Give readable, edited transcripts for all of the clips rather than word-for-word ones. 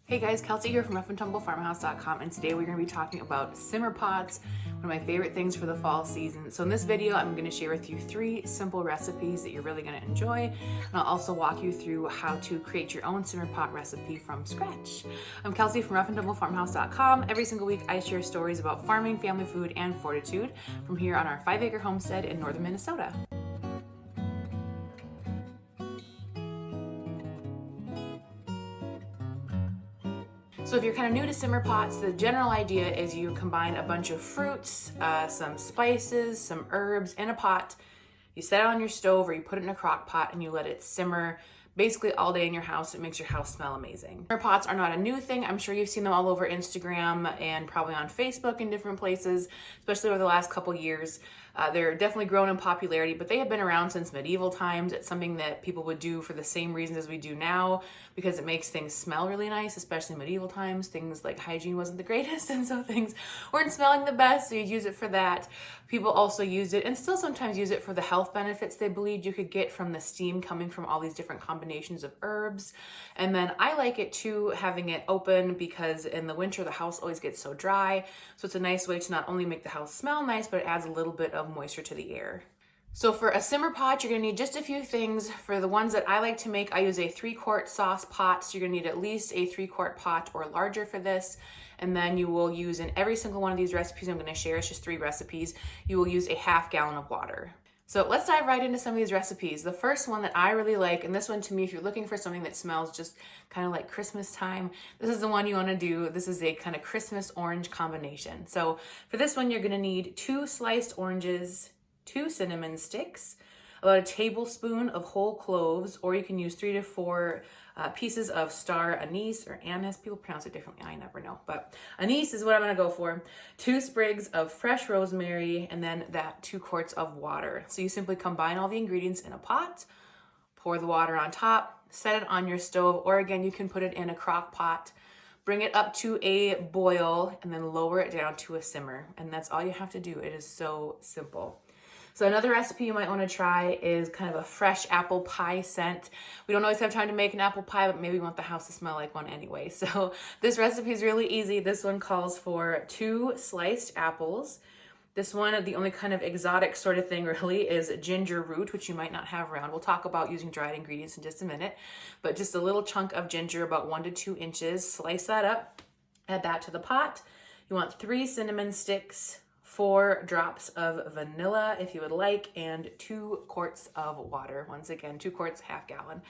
Hey guys, Kelsey here from roughandtumblefarmhouse.com, and today we're going to be talking about simmer pots, one of my favorite things for the fall season. So in this video, I'm going to share with you 3 simple recipes that you're really going to enjoy, and I'll also walk you through how to create your own simmer pot recipe from scratch. I'm Kelsey from roughandtumblefarmhouse.com. Every single week, I share stories about farming, family food, and fortitude from here on our 5-acre homestead in northern Minnesota. So if you're kind of new to simmer pots, the general idea is you combine a bunch of fruits, some spices, some herbs in a pot. You set it on your stove or you put it in a crock pot and you let it simmer basically all day in your house. It makes your house smell amazing. Simmer pots are not a new thing. I'm sure you've seen them all over Instagram and probably on Facebook in different places, especially over the last couple years. They're definitely grown in popularity, but they have been around since medieval times. It's something that people would do for the same reasons as we do now, because it makes things smell really nice, especially in medieval times. Things like hygiene wasn't the greatest, and so things weren't smelling the best, so you'd use it for that. People also used it, and still sometimes use it, for the health benefits they believed you could get from the steam coming from all these different combinations of herbs. And then I like it too, having it open, because in the winter the house always gets so dry. So it's a nice way to not only make the house smell nice, but it adds a little bit of moisture to the air. So for a simmer pot, you're gonna need just a few things. For the ones that I like to make, I use a 3-quart sauce pot. So you're gonna need at least a 3-quart pot or larger for this. And then you will use, in every single one of these recipes I'm gonna share, it's just 3 recipes, you will use a 1/2 gallon of water. So let's dive right into some of these recipes. The first one that I really like, and this one to me, if you're looking for something that smells just kind of like Christmas time, this is the one you want to do. This is a kind of Christmas orange combination. So for this one, you're going to need 2 sliced oranges, 2 cinnamon sticks, about a tablespoon of whole cloves, or you can use 3 to 4 pieces of star anise or anise. People pronounce it differently, I never know, but anise is what I'm gonna go for. 2 sprigs of fresh rosemary, and then that 2 quarts of water. So you simply combine all the ingredients in a pot, pour the water on top, set it on your stove, or again, you can put it in a crock pot, bring it up to a boil, and then lower it down to a simmer. And that's all you have to do. It is so simple. So another recipe you might want to try is kind of a fresh apple pie scent. We don't always have time to make an apple pie, but maybe we want the house to smell like one anyway. So this recipe is really easy. This one calls for 2 sliced apples. This one, the only kind of exotic sort of thing really is ginger root, which you might not have around. We'll talk about using dried ingredients in just a minute, but just a little chunk of ginger, about 1 to 2 inches. Slice that up, add that to the pot. You want 3 cinnamon sticks, 4 drops of vanilla if you would like, and 2 quarts of water. Once again, 2 quarts, 1/2 gallon.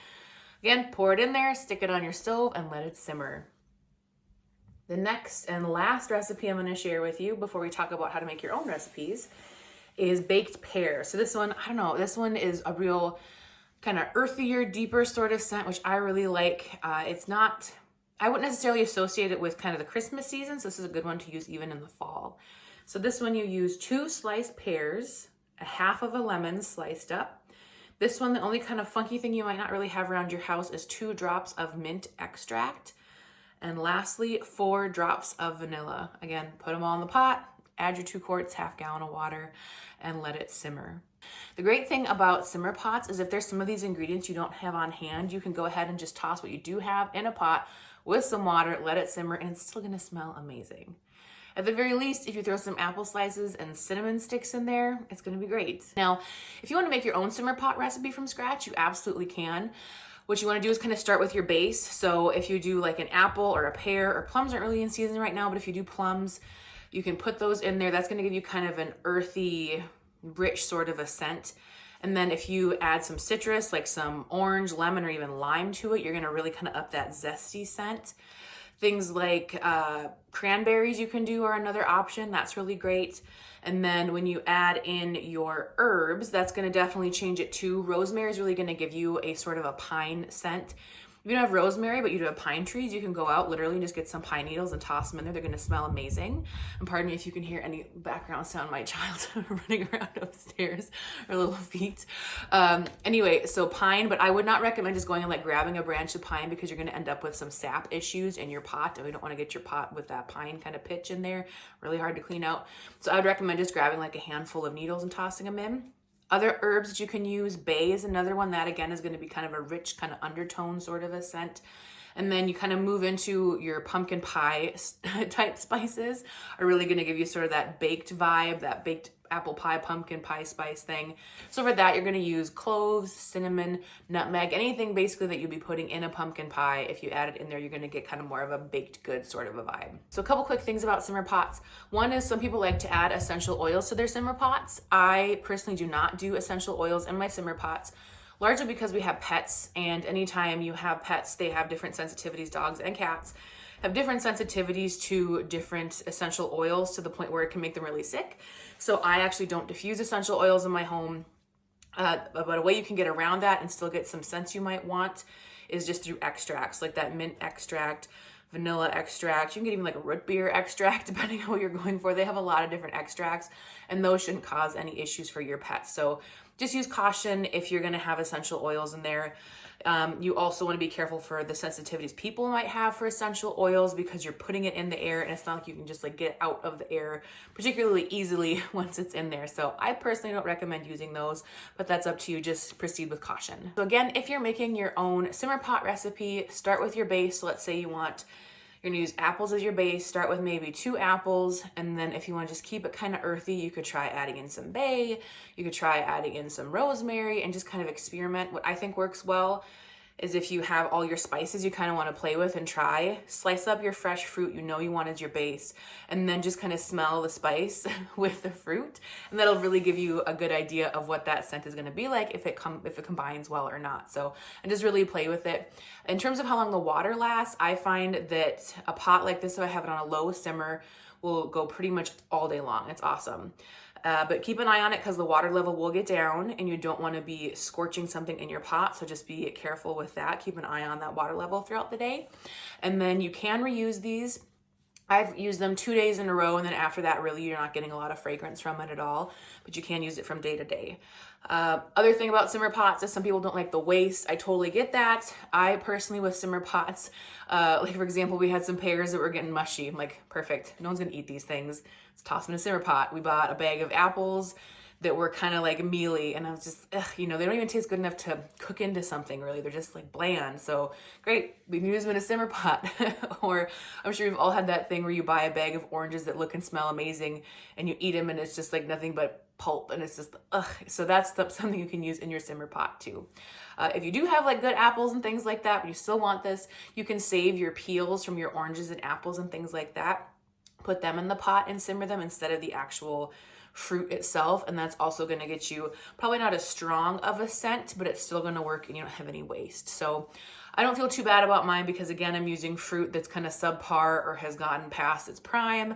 Again, pour it in there, stick it on your stove, and let it simmer. The next and last recipe I'm going to share with you before we talk about how to make your own recipes is baked pear. So this one, I don't know, this one is a real kind of earthier, deeper sort of scent, which I really like. It's not, I wouldn't necessarily associate it with kind of the Christmas season, so this is a good one to use even in the fall. So this one you use 2 sliced pears, a 1/2 of a lemon sliced up. This one, the only kind of funky thing you might not really have around your house is 2 drops of mint extract. And lastly, 4 drops of vanilla. Again, put them all in the pot, add your 2 quarts, 1/2 gallon of water, and let it simmer. The great thing about simmer pots is if there's some of these ingredients you don't have on hand, you can go ahead and just toss what you do have in a pot with some water, let it simmer, and it's still gonna smell amazing. At the very least, if you throw some apple slices and cinnamon sticks in there, it's gonna be great. Now, if you wanna make your own simmer pot recipe from scratch, you absolutely can. What you wanna do is kind of start with your base. So if you do like an apple or a pear, or plums aren't really in season right now, but if you do plums, you can put those in there. That's gonna give you kind of an earthy, rich sort of a scent. And then if you add some citrus, like some orange, lemon, or even lime to it, you're gonna really kind of up that zesty scent. Things like cranberries you can do are another option. That's really great. And then when you add in your herbs, that's gonna definitely change it too. Rosemary is really gonna give you a sort of a pine scent. If you don't have rosemary, but you do have pine trees, you can go out literally and just get some pine needles and toss them in there. They're gonna smell amazing. And pardon me if you can hear any background sound, my child running around upstairs, or little feet. Anyway, so pine, but I would not recommend just going and like grabbing a branch of pine, because you're gonna end up with some sap issues in your pot, and we don't wanna get your pot with that pine kind of pitch in there. Really hard to clean out. So I would recommend just grabbing like a handful of needles and tossing them in. Other herbs that you can use, bay is another one. That again is going to be kind of a rich kind of undertone sort of a scent. And then you kind of move into your pumpkin pie type spices are really going to give you sort of that baked vibe, that baked apple pie, pumpkin pie spice thing. So for that, you're going to use cloves, cinnamon, nutmeg, anything basically that you'd be putting in a pumpkin pie. If you add it in there, you're going to get kind of more of a baked good sort of a vibe. So a couple quick things about simmer pots. One is some people like to add essential oils to their simmer pots. I personally do not do essential oils in my simmer pots, largely because we have pets, and anytime you have pets, they have different sensitivities. Dogs and cats have different sensitivities to different essential oils to the point where it can make them really sick. So I actually don't diffuse essential oils in my home. But a way you can get around that and still get some scents you might want is just through extracts, like that mint extract, vanilla extract. You can get even like a root beer extract, depending on what you're going for. They have a lot of different extracts, and those shouldn't cause any issues for your pets. So just use caution if you're gonna have essential oils in there. You also wanna be careful for the sensitivities people might have for essential oils, because you're putting it in the air and it's not like you can just like get out of the air particularly easily once it's in there. So I personally don't recommend using those, but that's up to you. Just proceed with caution. So again, if you're making your own simmer pot recipe, start with your base. So let's say you're gonna use apples as your base. Start with maybe 2 apples, and then if you wanna just keep it kind of earthy, you could try adding in some bay, you could try adding in some rosemary, and just kind of experiment. What I think works well is if you have all your spices you kind of want to play with and try, slice up your fresh fruit you know you want as your base, and then just kind of smell the spice with the fruit, and that'll really give you a good idea of what that scent is going to be like, if it combines well or not. So, and just really play with it. In terms of how long the water lasts, I find that a pot like this, if I have it on a low simmer, will go pretty much all day long. It's awesome. But keep an eye on it, because the water level will get down and you don't want to be scorching something in your pot. So just be careful with that. Keep an eye on that water level throughout the day. And then you can reuse these. I've used them 2 days in a row, and then after that, really, you're not getting a lot of fragrance from it at all, but you can use it from day to day. Other thing about simmer pots is some people don't like the waste. I totally get that. I personally, with simmer pots, like for example, we had some pears that were getting mushy. I'm like, perfect, no one's gonna eat these things. Let's toss them in a simmer pot. We bought a bag of apples that were kind of like mealy, and I was just, they don't even taste good enough to cook into something really. They're just like bland. So great, we can use them in a simmer pot. Or I'm sure you've all had that thing where you buy a bag of oranges that look and smell amazing, and you eat them and it's just like nothing but pulp, and it's just so that's something you can use in your simmer pot too. If you do have like good apples and things like that, but you still want this, you can save your peels from your oranges and apples and things like that, put them in the pot and simmer them instead of the actual fruit itself, and that's also going to get you probably not as strong of a scent, but it's still going to work and you don't have any waste. So I don't feel too bad about mine, because again, I'm using fruit that's kind of subpar or has gotten past its prime,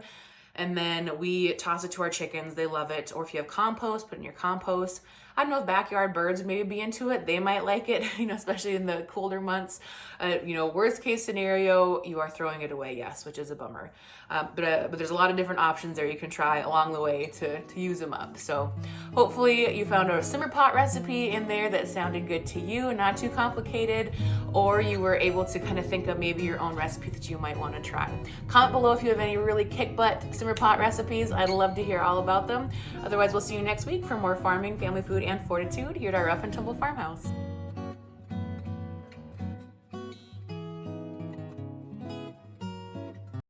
and then we toss it to our chickens. They love it. Or if you have compost, put it in your compost. I don't know if backyard birds maybe be into it. They might like it, especially in the colder months. Worst case scenario, you are throwing it away, yes, which is a bummer. But there's a lot of different options there you can try along the way to use them up. So hopefully you found a simmer pot recipe in there that sounded good to you and not too complicated, or you were able to kind of think of maybe your own recipe that you might want to try. Comment below if you have any really kick butt simmer pot recipes. I'd love to hear all about them. Otherwise, we'll see you next week for more farming, family food, and fortitude here at our Rough and Tumble Farmhouse.